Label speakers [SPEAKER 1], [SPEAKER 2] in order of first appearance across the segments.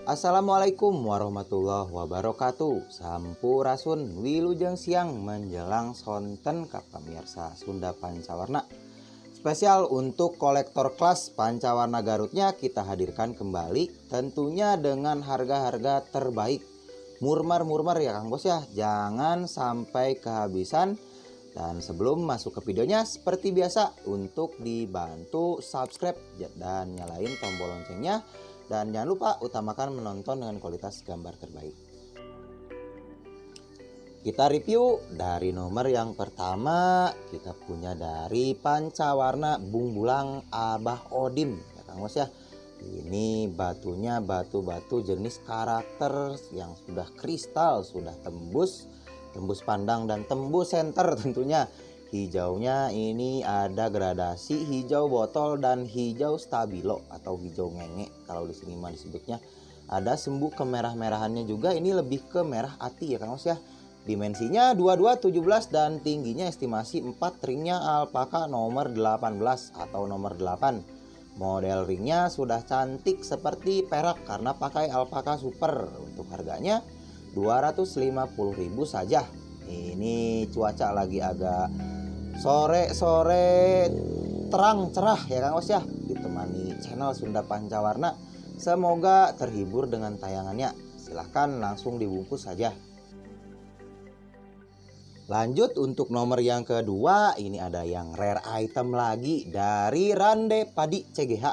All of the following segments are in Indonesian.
[SPEAKER 1] Assalamualaikum warahmatullahi wabarakatuh. Sampurasun wilujeng siang menjelang sonten ka pamirsa Sunda Pancawarna. Spesial untuk kolektor kelas Pancawarna Garutnya kita hadirkan kembali, tentunya dengan harga-harga terbaik. Murmar ya Kang Bos ya, jangan sampai kehabisan. Dan sebelum masuk ke videonya, seperti biasa untuk dibantu subscribe dan nyalain tombol loncengnya. Dan jangan lupa utamakan menonton dengan kualitas gambar terbaik. Kita review dari nomor yang pertama, kita punya dari Pancawarna Bung Bulang Abah Odim ya Kang Bos ya. Ini batunya batu-batu jenis karakter yang sudah kristal, sudah tembus pandang dan tembus senter tentunya. Hijaunya ini ada gradasi hijau botol dan hijau stabilo atau hijau ngenge kalau di sini mah disebutnya. Ada sembuh kemerah-merahannya juga, ini lebih ke merah ati ya Kang Bos ya. Dimensinya 22 17 dan tingginya estimasi 4, ringnya alpaka nomor 18 atau nomor 8. Model ringnya sudah cantik seperti perak karena pakai alpaka super. Untuk harganya 250.000 saja. Ini cuaca lagi agak sore-sore terang cerah ya Kang Bos ya, ditemani channel Sunda Pancawarna. Semoga terhibur dengan tayangannya. Silahkan langsung dibungkus saja. Lanjut untuk nomor yang kedua, ini ada yang rare item lagi dari Rande Padi CGH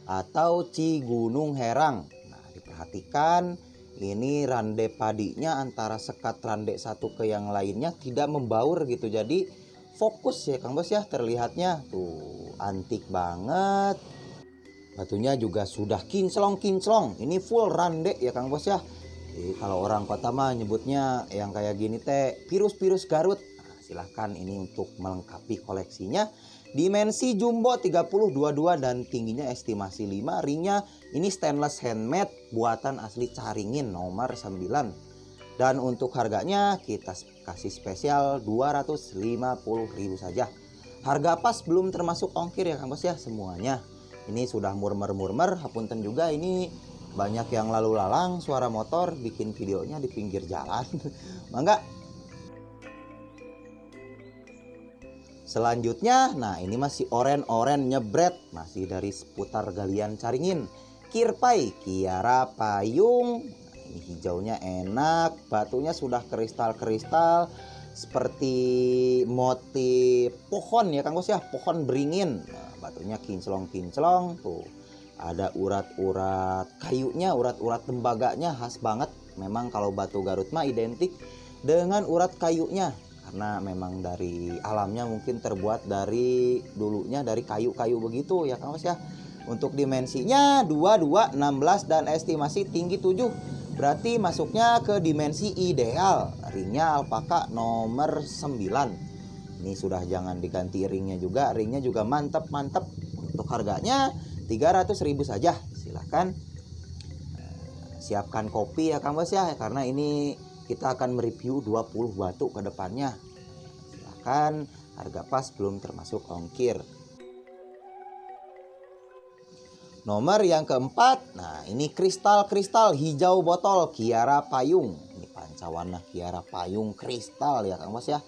[SPEAKER 1] atau Cigunung Herang. Nah, diperhatikan ini rande padinya antara sekat rande satu ke yang lainnya tidak membaur gitu, jadi fokus ya Kang Bos ya, terlihatnya tuh antik banget. Batunya juga sudah kinclong, ini full rande ya Kang Bos ya. Jadi kalau orang kota mah nyebutnya yang kayak gini teh pirus Garut. Nah, silahkan ini untuk melengkapi koleksinya. Dimensi jumbo 30-22 dan tingginya estimasi 5. Ringnya ini stainless handmade buatan asli Caringin nomor 9. Dan untuk harganya kita kasih spesial 250.000 saja. Harga pas belum termasuk ongkir ya Kang Bos ya semuanya. Ini sudah murmer, hapunten juga ini banyak yang lalu lalang suara motor bikin videonya di pinggir jalan. Mangga. Selanjutnya, nah ini masih oren nyebret, masih dari seputar galian Caringin. Kirpai Kiara Payung. Nah, ini hijaunya enak, batunya sudah kristal seperti motif pohon ya Kang Bos ya, pohon beringin. Nah, batunya kinclong tuh. Ada urat-urat kayunya, urat-urat tembaganya khas banget. Memang kalau batu Garut mah identik dengan urat kayunya. Karena memang dari alamnya mungkin terbuat dari dulunya dari kayu-kayu begitu ya Kang Bos ya. Untuk dimensinya 22 16 dan estimasi tinggi 7. Berarti masuknya ke dimensi ideal. Ringnya alpaka nomor 9. Ini sudah jangan diganti ringnya juga mantep. Untuk harganya 300.000 saja. Silahkan siapkan kopi ya Kang Bos ya, karena ini kita akan mereview 20 batu ke depannya. Silahkan, harga pas belum termasuk ongkir. Nomor yang keempat, nah ini kristal hijau botol Kiara Payung. Ini Pancawarna Kiara Payung kristal ya Kang Bos ya.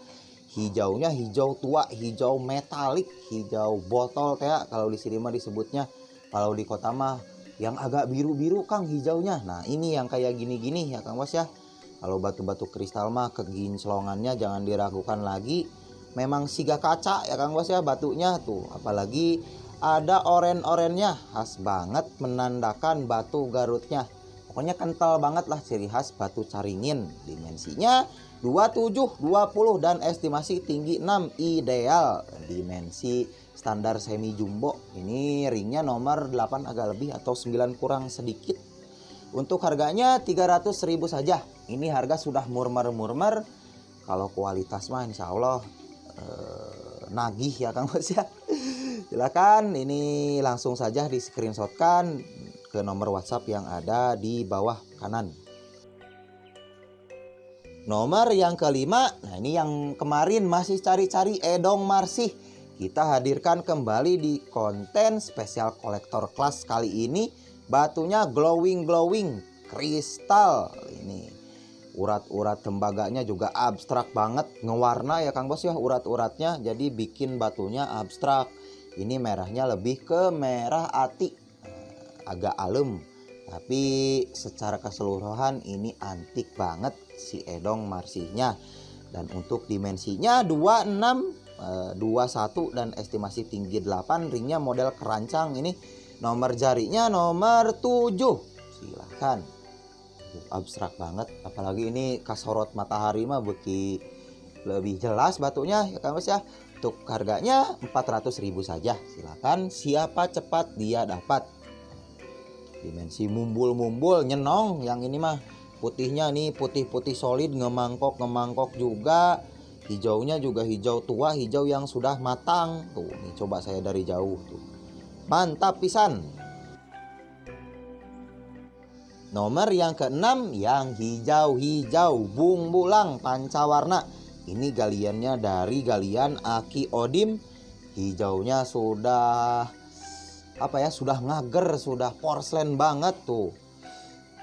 [SPEAKER 1] Hijaunya hijau tua, hijau metalik, hijau botol kayak kalau di sini mah disebutnya. Kalau di kota mah yang agak biru-biru Kang hijaunya. Nah, ini yang kayak gini-gini ya Kang Bos ya. Kalau batu-batu kristal mah keginclongannya jangan diragukan lagi. Memang siga kaca ya Kang Bos ya batunya tuh. Apalagi ada oren-orennya, khas banget menandakan batu Garutnya. Pokoknya kental banget lah, ciri khas batu Caringin. Dimensinya 27 20 dan estimasi tinggi 6 ideal. Dimensi standar semi jumbo. Ini ringnya nomor 8 agak lebih atau 9 kurang sedikit. Untuk harganya 300.000 saja. Ini harga sudah murmer. Kalau kualitas mah insya Allah nagih ya Kang Bos ya. Silakan ini langsung saja di screenshotkan ke nomor WhatsApp yang ada di bawah kanan. Nomor yang kelima, nah ini yang kemarin masih cari-cari Edong Marsih. Kita hadirkan kembali di konten spesial kolektor kelas kali ini. Batunya glowing kristal. Ini urat-urat tembaganya juga abstrak banget, ngewarna ya Kang Bos ya, urat-uratnya jadi bikin batunya abstrak. Ini merahnya lebih ke merah ati, agak alem, tapi secara keseluruhan ini antik banget si Edong Marsihnya. Dan untuk dimensinya 26, 21 dan estimasi tinggi 8, ringnya model kerancang. Ini nomor jarinya nomor 7. Silahkan. Abstrak banget, apalagi ini kasorot matahari mah beki lebih jelas batunya ya Kang Bos ya. Untuk harganya 400.000 saja. Silahkan, siapa cepat dia dapat. Dimensi mumbul-mumbul nyenong yang ini mah. Putihnya nih putih-putih solid, ngemangkok juga. Hijaunya juga hijau tua, hijau yang sudah matang. Tuh, nih coba saya dari jauh tuh. Mantap pisan. Nomor yang ke-6 yang hijau-hijau bung-bulang pancawarna. Ini galiannya dari galian Aki Odim. Hijaunya sudah sudah ngager, sudah porselen banget tuh.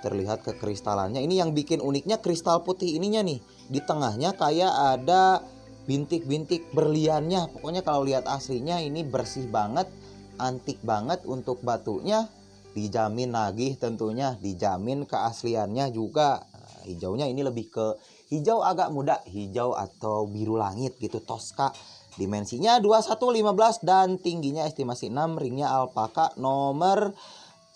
[SPEAKER 1] Terlihat kekristalannya. Ini yang bikin uniknya kristal putih ininya nih. Di tengahnya kayak ada bintik-bintik berliannya. Pokoknya kalau lihat aslinya ini bersih banget, antik banget untuk batunya. Dijamin nagih tentunya, dijamin keasliannya juga. Nah, hijaunya ini lebih ke hijau agak muda, hijau atau biru langit gitu, Tosca. Dimensinya 21-15 dan tingginya estimasi 6, ringnya alpaka nomor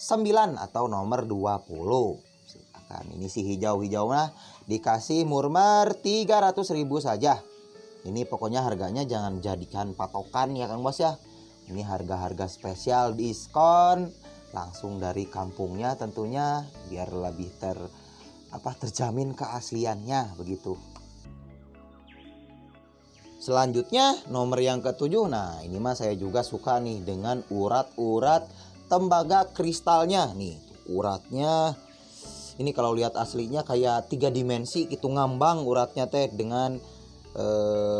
[SPEAKER 1] 9 atau nomor 20. Silakan. Ini si hijau-hijaunya dikasih murmer 300.000 saja. Ini pokoknya harganya jangan jadikan patokan ya Kang Bos ya. Ini harga-harga spesial diskon langsung dari kampungnya tentunya, biar lebih terjamin keasliannya begitu. Selanjutnya nomor yang ke-7. Nah, ini mah saya juga suka nih dengan urat-urat tembaga kristalnya nih. Uratnya ini kalau lihat aslinya kayak 3 dimensi gitu, ngambang uratnya teh dengan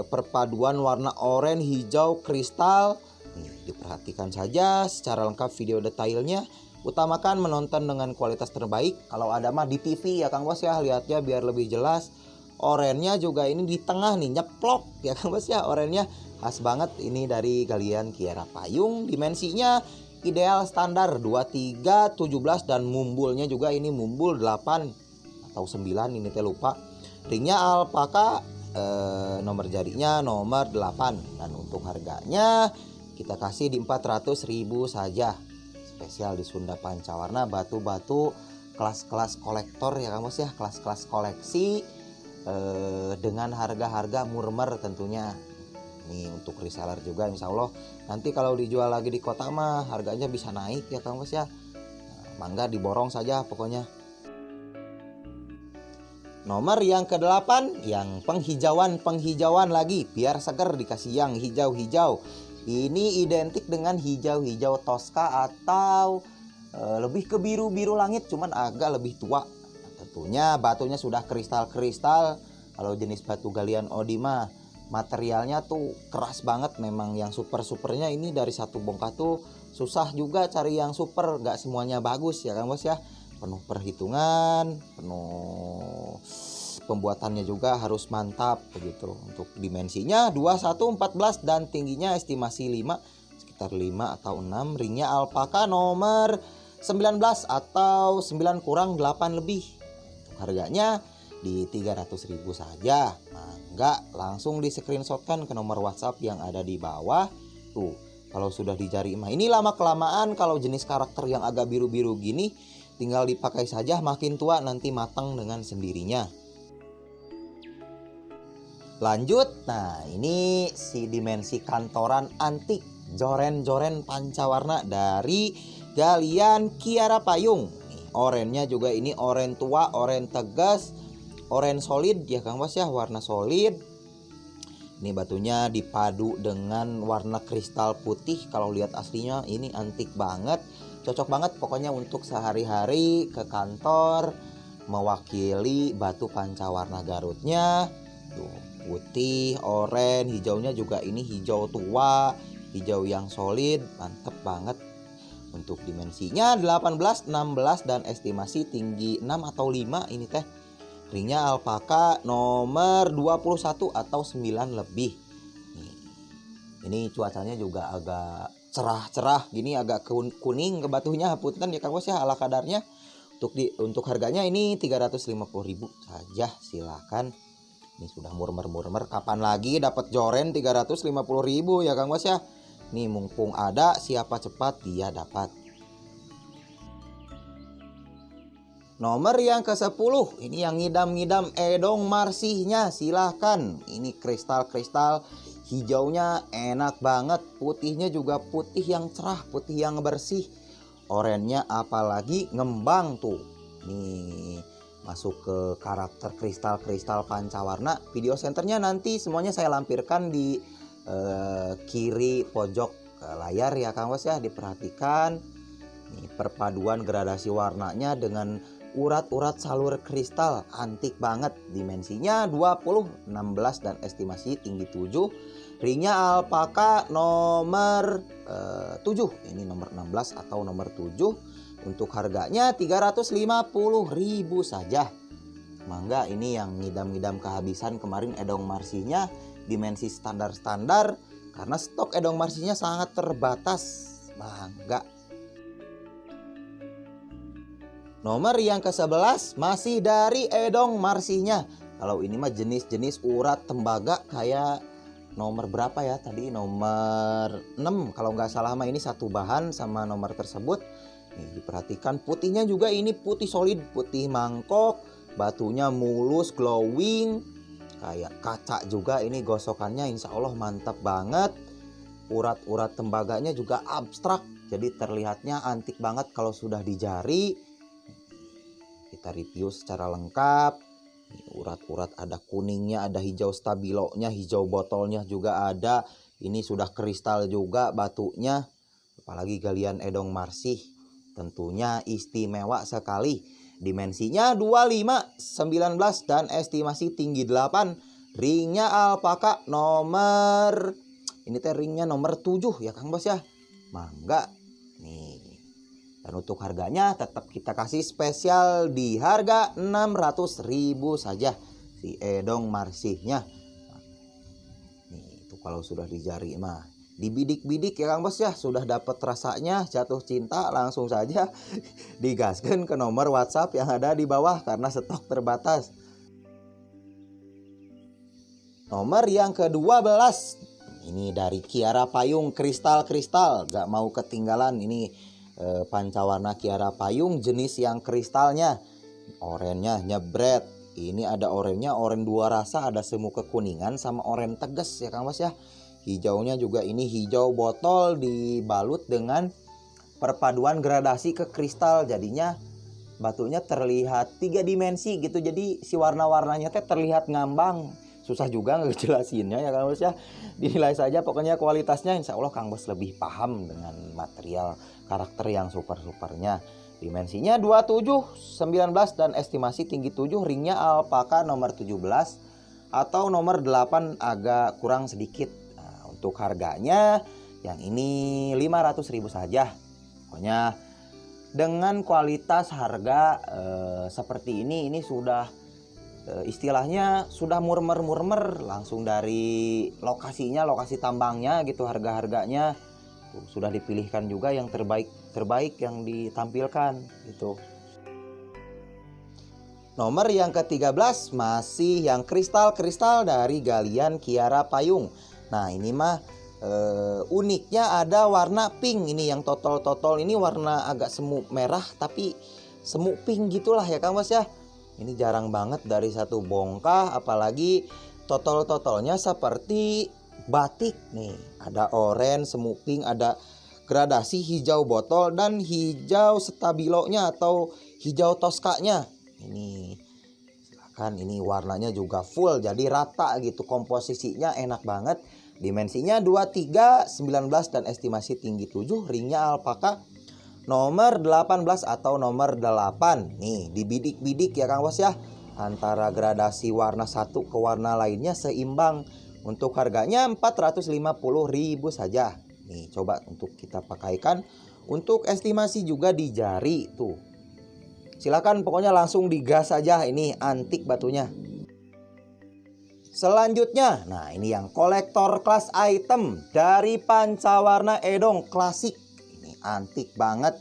[SPEAKER 1] perpaduan warna oranye, hijau, kristal. Nih, diperhatikan saja secara lengkap video detailnya. Utamakan menonton dengan kualitas terbaik. Kalau ada mah di TV ya Kang Bos ya, lihatnya biar lebih jelas. Orennya juga ini di tengah nih, nyeplok ya Kang Bos ya. Orennya khas banget, ini dari galian Kiara Payung. Dimensinya ideal standar 23, 17 dan mumbulnya juga ini mumbul 8 atau 9, ini teh lupa. Ringnya alpaka, nomor jarinya nomor 8. Dan untuk harganya kita kasih di 400.000 saja. Spesial di Sunda Pancawarna, batu-batu kelas-kelas kolektor ya Kang Bos ya, kelas-kelas koleksi dengan harga-harga murmer tentunya. Nih untuk reseller juga insya Allah nanti kalau dijual lagi di kota mah harganya bisa naik ya Kang Bos ya. Nah, mangga diborong saja pokoknya. Nomor yang ke-8 yang penghijauan lagi biar seger, dikasih yang hijau-hijau. Ini identik dengan hijau-hijau Tosca atau lebih ke biru-biru langit, cuman agak lebih tua. Tentunya batunya sudah kristal-kristal. Kalau jenis batu galian Odima materialnya tuh keras banget. Memang yang super-supernya ini dari satu bongkah tuh susah juga cari yang super. Gak semuanya bagus ya Kang Bos ya. Penuh perhitungan, penuh pembuatannya juga harus mantap begitu. Untuk dimensinya 21-14 dan tingginya estimasi 5, sekitar 5 atau 6. Ringnya alpaka nomor 19 atau 9 kurang 8 lebih. Harganya di 300.000 saja. Mangga langsung di screenshotkan ke nomor WhatsApp yang ada di bawah. Tuh, kalau sudah di jari mah ini lama kelamaan kalau jenis karakter yang agak biru-biru gini tinggal dipakai saja, makin tua nanti matang dengan sendirinya. Lanjut, nah ini si dimensi kantoran antik joren-joren pancawarna dari galian Kiara Payung. Nih, orennya juga ini oren tua, oren tegas, oren solid ya Kang Bos ya, warna solid. Ini batunya dipadu dengan warna kristal putih. Kalau lihat aslinya ini antik banget, cocok banget pokoknya untuk sehari-hari ke kantor, mewakili batu pancawarna Garutnya. Tuh, putih, oranye, hijaunya juga ini hijau tua, hijau yang solid, mantep banget. Untuk dimensinya 18, 16 dan estimasi tinggi 6 atau 5 ini teh. Ringnya alpaka nomor 21 atau 9 lebih. Nih. Ini cuacanya juga agak cerah-cerah gini, agak kuning ke batunya, punten ya Kang Bos ya, ala kadarnya. Untuk harganya ini 350.000 saja, silakan. Ini sudah murmer-murmer, kapan lagi dapat joren 350.000 ya Kang Bos ya. Nih mumpung ada, siapa cepat dia dapat. Nomor yang ke-10, ini yang ngidam-ngidam edong marsihnya, silahkan. Ini kristal-kristal hijaunya enak banget, putihnya juga putih yang cerah, putih yang bersih. Orennya apalagi ngembang tuh. Nih masuk ke karakter kristal-kristal pancawarna. Video senternya nanti semuanya saya lampirkan di kiri pojok layar ya Kang Bos ya, diperhatikan. Nih perpaduan gradasi warnanya dengan urat-urat salur kristal antik banget. Dimensinya 20, 16 dan estimasi tinggi 7. Ringnya alpaka nomor 7. Ini nomor 16 atau nomor 7. Untuk harganya 350.000 saja. Mangga, ini yang ngidam-ngidam kehabisan kemarin edong marsihnya dimensi standar-standar karena stok edong marsihnya sangat terbatas. Mangga. Nomor yang ke-11 masih dari edong marsihnya. Kalau ini mah jenis-jenis urat tembaga kayak nomor berapa ya tadi, nomor 6 kalau nggak salah mah, ini satu bahan sama nomor tersebut. Nih diperhatikan putihnya juga ini putih solid, putih mangkok, batunya mulus glowing kayak kaca juga. Ini gosokannya insya Allah mantap banget. Urat-urat tembaganya juga abstrak, jadi terlihatnya antik banget kalau sudah di jari. Kita review secara lengkap. Urat-urat ada kuningnya, ada hijau stabilonya, hijau botolnya juga ada. Ini sudah kristal juga batunya, apalagi galian edong marsih, tentunya istimewa sekali. Dimensinya 25, 19 dan estimasi tinggi 8. Ringnya alpaka nomor, ini teh ringnya nomor 7 ya Kang Bos ya. Mangga. Nih. Dan untuk harganya tetap kita kasih spesial di harga 600.000 saja si edong marsihnya. Nih itu kalau sudah di jari mah dibidik-bidik ya Kang Bos ya, sudah dapat rasanya jatuh cinta langsung saja digaskan ke nomor WhatsApp yang ada di bawah karena stok terbatas. Nomor yang ke-12, ini dari Kiara Payung kristal-kristal, gak mau ketinggalan. Ini pancawarna Kiara Payung jenis yang kristalnya, orennya nyebret. Ini ada orennya, oren dua rasa, ada semu kekuningan sama oren tegas ya Kang Bos ya. Hijaunya juga ini hijau botol dibalut dengan perpaduan gradasi ke kristal, jadinya batunya terlihat 3 dimensi gitu. Jadi si warna-warnanya teh terlihat ngambang. Susah juga ngejelasinnya ya Kang Bos ya. Dinilai saja pokoknya kualitasnya, insya Allah Kang Bos lebih paham dengan material karakter yang super-supernya. Dimensinya 27, 19 dan estimasi tinggi 7. Ringnya alpaka nomor 17 atau nomor 8 agak kurang sedikit. Nah, untuk harganya yang ini 500.000 saja. Pokoknya dengan kualitas harga seperti ini sudah istilahnya sudah murmer-murmer langsung dari lokasinya, lokasi tambangnya gitu. Harga-harganya sudah dipilihkan juga yang terbaik yang ditampilkan gitu. Nomor yang ke-13 masih yang kristal-kristal dari galian Kiara Payung. Nah ini mah uniknya ada warna pink. Ini yang totol-totol ini warna agak semu merah tapi semu pink gitulah ya Kang Bos ya. Ini jarang banget dari satu bongkah, apalagi totol-totolnya seperti batik nih. Ada oranye, semu pink, ada gradasi hijau botol dan hijau stabilonya atau hijau toskanya. Ini silakan, ini warnanya juga full jadi rata gitu, komposisinya enak banget. Dimensinya 23, 19 dan estimasi tinggi 7. Ringnya alpaka nomor 18 atau nomor 8. Nih dibidik-bidik ya Kang Bos ya, antara gradasi warna satu ke warna lainnya seimbang. Untuk harganya 450.000 saja. Nih coba untuk kita pakaikan Untuk estimasi juga di jari tuh. Silakan pokoknya langsung digas aja, ini antik batunya. Selanjutnya, nah ini yang kolektor kelas item dari pancawarna Edong klasik. Ini antik banget,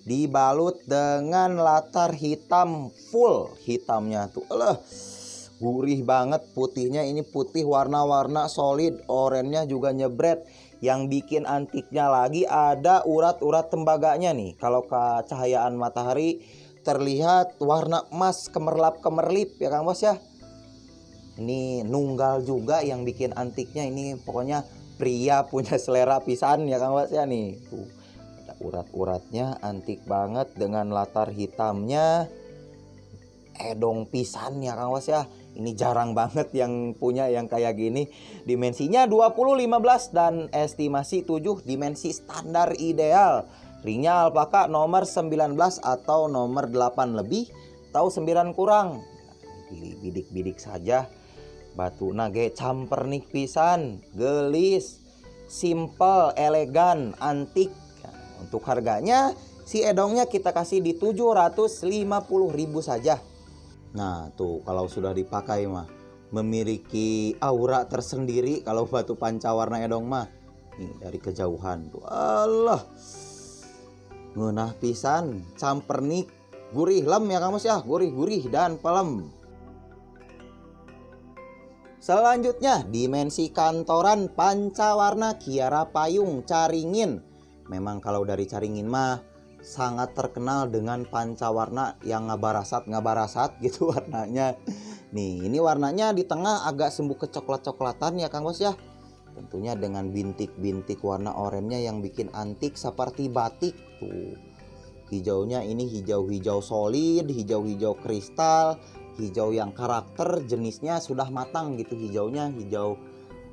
[SPEAKER 1] dibalut dengan latar hitam full. Hitamnya tuh gurih banget, putihnya ini putih warna-warna solid, oranye juga nyebret. Yang bikin antiknya lagi ada urat-urat tembaganya nih. Kalau ke cahayaan matahari terlihat warna emas kemerlap-kemerlip ya Kang Bos ya. Ini nunggal juga yang bikin antiknya, ini pokoknya pria punya selera pisan ya Kang Bos ya nih. Tuh, ada urat-uratnya antik banget dengan latar hitamnya. Edong pisan ya Kang Bos ya. Ini jarang banget yang punya yang kayak gini. Dimensinya 20, 15 dan estimasi 7, dimensi standar ideal. Ringnya alpaka nomor 19 atau nomor 8 lebih atau 9 kurang. Pilih bidik-bidik saja. Batu nage campernik pisan, gelis, simple, elegan, antik. Nah, untuk harganya si edongnya kita kasih di 750.000 saja. Nah tuh kalau sudah dipakai mah memiliki aura tersendiri kalau batu pancawarna Edong mah. Nih dari kejauhan tuh, Allah, ngeunah pisan, campernik, gurih lem ya Kang Bos ya, gurih-gurih dan pelem. Selanjutnya dimensi kantoran pancawarna Kiara Payung Caringin. Memang kalau dari Caringin mah sangat terkenal dengan pancawarna yang ngabarasat gitu warnanya. Nih ini warnanya di tengah agak sembuk kecoklat-coklatan ya Kang Bos ya. Tentunya dengan bintik-bintik warna oranye yang bikin antik seperti batik tuh. Hijaunya ini hijau-hijau solid, hijau-hijau kristal, hijau yang karakter, jenisnya sudah matang gitu hijaunya, hijau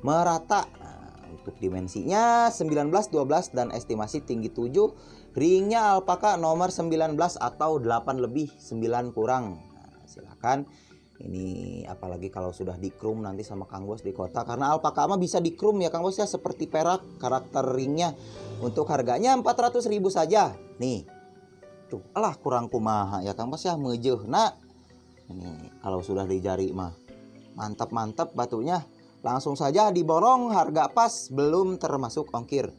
[SPEAKER 1] merata. Nah, untuk dimensinya 19, 12 dan estimasi tinggi 7. Ringnya alpaka nomor 19 atau 8 lebih 9 kurang. Nah, silakan. Ini apalagi kalau sudah dikrum nanti sama Kang Bos di kota, karena alpaka mah bisa dikrum ya Kang Bos ya, seperti perak karakter ringnya. Untuk harganya 400.000 saja. Nih. Tuh, alah kurang kumaha ya Kang Bos ya, meujeun. Nah, ini kalau sudah di jari mah mantap-mantap batunya. Langsung saja diborong, harga pas belum termasuk ongkir.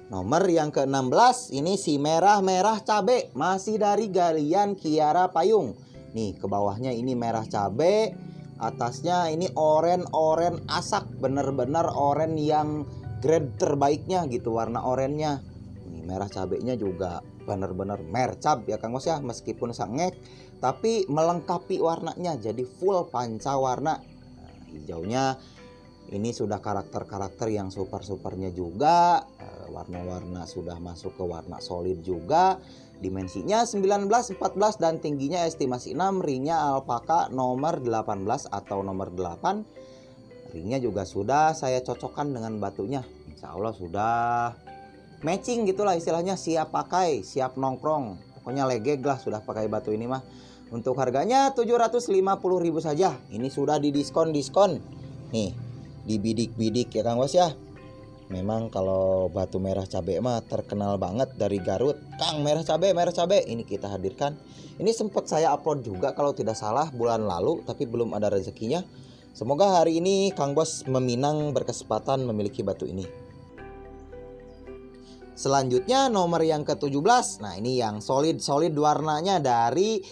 [SPEAKER 1] Nomor yang ke-16 ini si merah-merah cabe, masih dari galian Kiara Payung. Nih ke bawahnya ini merah cabe, atasnya ini oren asak, bener-bener oren yang grade terbaiknya gitu warna orennya. Nih merah cabenya juga bener-bener mercab ya Kang Bos ya, meskipun sangek tapi melengkapi warnanya jadi full pancawarna. Nah, hijaunya ini sudah karakter-karakter yang super-supernya juga. Warna-warna sudah masuk ke warna solid juga. Dimensinya 19, 14 dan tingginya estimasi 6. Ringnya alpaka nomor 18 atau nomor 8. Ringnya juga sudah saya cocokkan dengan batunya. Insya Allah sudah matching gitulah istilahnya, siap pakai, siap nongkrong. Pokoknya legeg lah sudah pakai batu ini mah. Untuk harganya 750.000 saja. Ini sudah didiskon-diskon. Nih, dibidik-bidik ya Kang Bos ya. Memang kalau batu merah cabe mah terkenal banget dari Garut. Kang merah cabe ini kita hadirkan. Ini sempat saya upload juga kalau tidak salah bulan lalu, tapi belum ada rezekinya. Semoga hari ini Kang Bos meminang berkesempatan memiliki batu ini. Selanjutnya nomor yang ke-17. Nah ini yang solid warnanya dari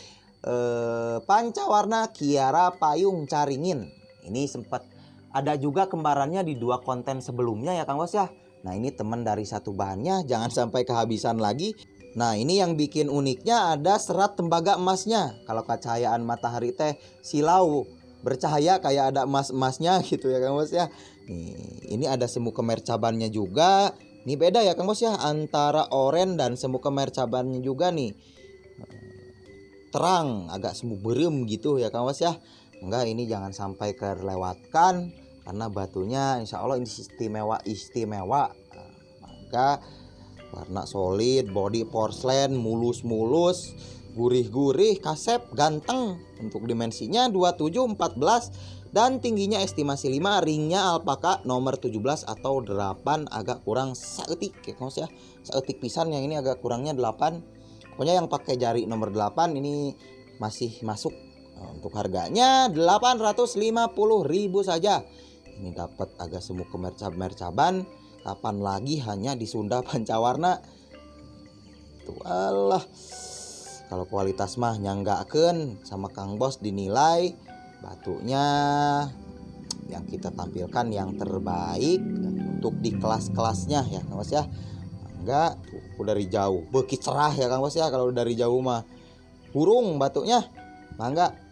[SPEAKER 1] pancawarna Kiara Payung Caringin. Ini sempat ada juga kembarannya di 2 konten sebelumnya ya Kang Bos ya. Nah ini teman dari satu bahannya, jangan sampai kehabisan lagi. Nah ini yang bikin uniknya ada serat tembaga emasnya. Kalau kecahayaan matahari teh silau bercahaya kayak ada emas-emasnya gitu ya Kang Bos ya. Nih, ini ada semu kemercabannya juga. Ini beda ya Kang Bos ya, antara oren dan semu kemercabannya juga nih. Terang, agak semu berem gitu ya Kang Bos ya. Enggak, ini jangan sampai kelewatkan karena batunya insya Allah ini istimewa. Nah, maka warna solid, body porselen, mulus, gurih-gurih, kasep, ganteng. Untuk dimensinya 27, 14 dan tingginya estimasi 5. Ringnya alpaka nomor 17 atau 8, agak kurang saeutik ya Kang Bos ya. Saeutik pisan, yang ini agak kurangnya 8. Pokoknya yang pakai jari nomor 8 ini masih masuk. Untuk harganya 850.000 saja. Ini dapat agak semu kemercab-mercaban. Kapan lagi hanya di Sunda Pancawarna. Tuh Allah. Kalau kualitas mah nyanggakeun sama Kang Bos dinilai batunya yang kita tampilkan yang terbaik untuk di kelas-kelasnya ya Kang Bos ya. Enggak tuh dari jauh. Beuki cerah ya Kang Bos ya, kalau dari jauh mah. Burung batunya. Mangga.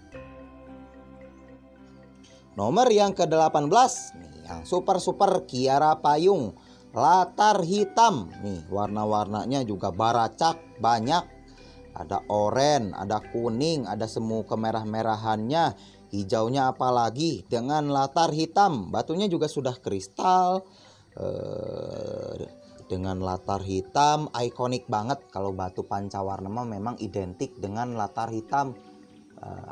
[SPEAKER 1] Nomor yang ke-18 nih, yang super Kiara Payung, latar hitam. Nih warna-warnanya juga baracak banyak. Ada oranye, ada kuning, ada semu kemerah-merahannya, hijaunya apalagi dengan latar hitam. Batunya juga sudah kristal dengan latar hitam, ikonik banget. Kalau batu pancawarna memang identik dengan latar hitam.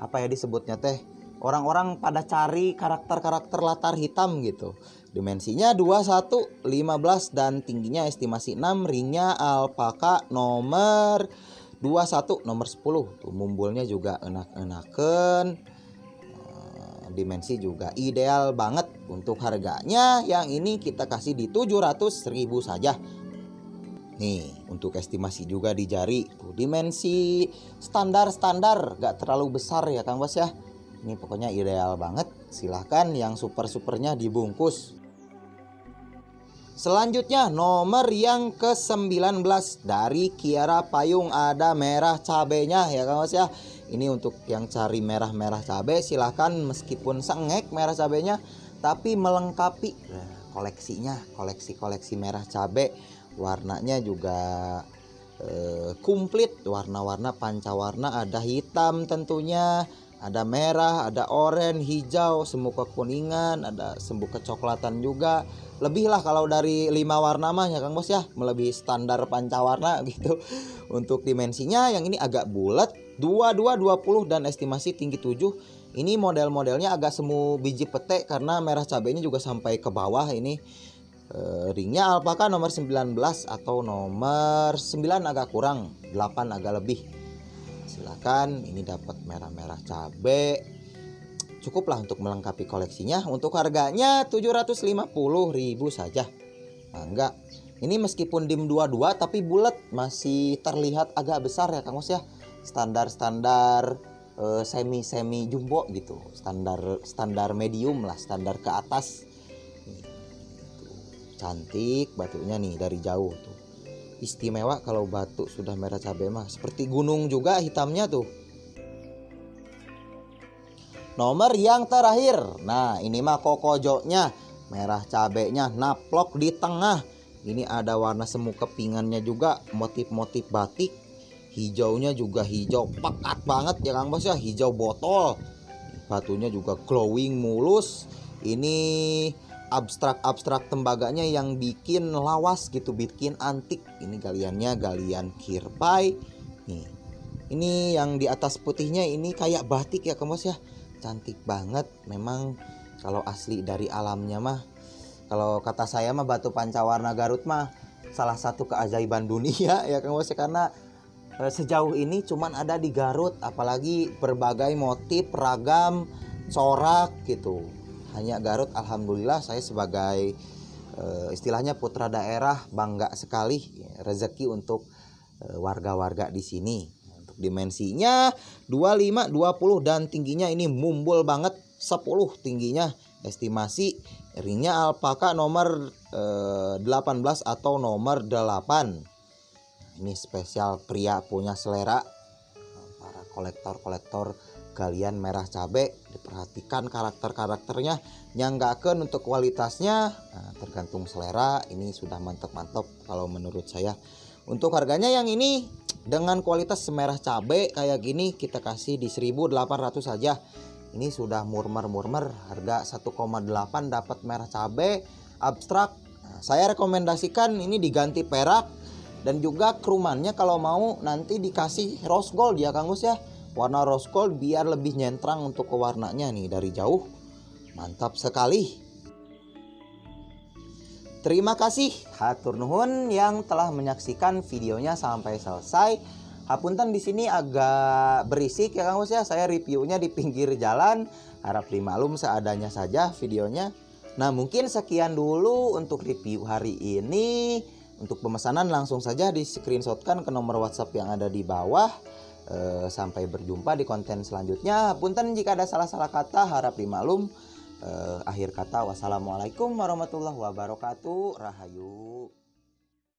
[SPEAKER 1] Apa ya disebutnya teh? Orang-orang pada cari karakter-karakter latar hitam gitu. Dimensinya 21, 15 dan tingginya estimasi 6. Ringnya alpaka nomor 21, nomor 10. Tuh mumbulnya juga enak-enaken. Dimensi juga ideal banget. Untuk harganya yang ini kita kasih di 700.000 saja. Nih untuk estimasi juga di jari. Tuh dimensi standar, gak terlalu besar ya Kang Bos ya. Ini pokoknya ideal banget. Silahkan yang super-supernya dibungkus. Selanjutnya nomor yang ke-19 dari Kiara Payung, ada merah cabenya ya Kang Bos ya. Ini untuk yang cari merah-merah cabe, silahkan meskipun sengek merah cabenya, tapi melengkapi koleksinya, koleksi merah cabe. Warnanya juga komplit, warna-warna pancawarna, ada hitam tentunya. Ada merah, ada oranye, hijau, semu kekuningan, ada semu kecoklatan juga. Lebih lah kalau dari 5 warna mah ya Kang Bos ya, melebihi standar pancawarna gitu. Untuk dimensinya yang ini agak bulat, 22, 20 dan estimasi tinggi 7. Ini model-modelnya agak semu biji pete karena merah cabenya juga sampai ke bawah ini. Ringnya alpaka nomor 19 atau nomor 9 agak kurang, 8 agak lebih. Silakan, ini dapat merah-merah cabe. Cukuplah untuk melengkapi koleksinya. Untuk harganya 750.000 saja. Mangga. Ini meskipun dim 22 tapi bulat, masih terlihat agak besar ya Kang Bos ya. Standar-standar semi jumbo gitu. Standar medium lah, standar ke atas. Cantik batunya nih dari jauh tuh. Istimewa kalau batu sudah merah cabai mah, seperti gunung juga hitamnya tuh. Nomor yang terakhir, nah ini mah kokojoknya, merah cabenya naplok di tengah. Ini ada warna semu kepingannya juga, motif-motif batik. Hijaunya juga hijau pekat banget ya Kang Bos ya, hijau botol. Batunya juga glowing mulus. Ini abstrak tembaganya yang bikin lawas gitu, bikin antik. Ini galiannya galian kirpai. Nih. Ini yang di atas putihnya ini kayak batik ya Kang Bos ya. Cantik banget. Memang kalau asli dari alamnya mah, kalau kata saya mah batu pancawarna Garut mah salah satu keajaiban dunia ya Kang Bos ya, karena sejauh ini cuman ada di Garut, apalagi berbagai motif ragam corak gitu. Hanya Garut. Alhamdulillah saya sebagai istilahnya putra daerah bangga sekali, rezeki untuk warga-warga di sini. Untuk dimensinya 25, 20 dan tingginya ini mumbul banget, 10 tingginya. Estimasi ringnya alpaka nomor 18 atau nomor 8. Ini spesial pria punya selera, para kolektor galian merah cabe. Diperhatikan karakternya, nyanggakeun untuk kualitasnya. Nah, tergantung selera, ini sudah mantap kalau menurut saya. Untuk harganya yang ini dengan kualitas merah cabe kayak gini kita kasih di 1.800 saja. Ini sudah murmer harga 1,8 dapat merah cabe abstrak. Nah, saya rekomendasikan ini diganti perak, dan juga kerumannya kalau mau nanti dikasih rose gold ya Kang Bos ya. Warna rose gold biar lebih nyentrang untuk ke warnanya nih dari jauh. Mantap sekali. Terima kasih hatur nuhun yang telah menyaksikan videonya sampai selesai. Hapunten di sini agak berisik ya Kang Bos ya. Saya reviewnya di pinggir jalan. Harap dimaklum seadanya saja videonya. Nah, mungkin sekian dulu untuk review hari ini. Untuk pemesanan langsung saja di screenshotkan ke nomor WhatsApp yang ada di bawah. Sampai berjumpa di konten selanjutnya. Punten jika ada salah-salah kata, harap dimaklum. Akhir kata, wassalamualaikum warahmatullahi wabarakatuh. Rahayu.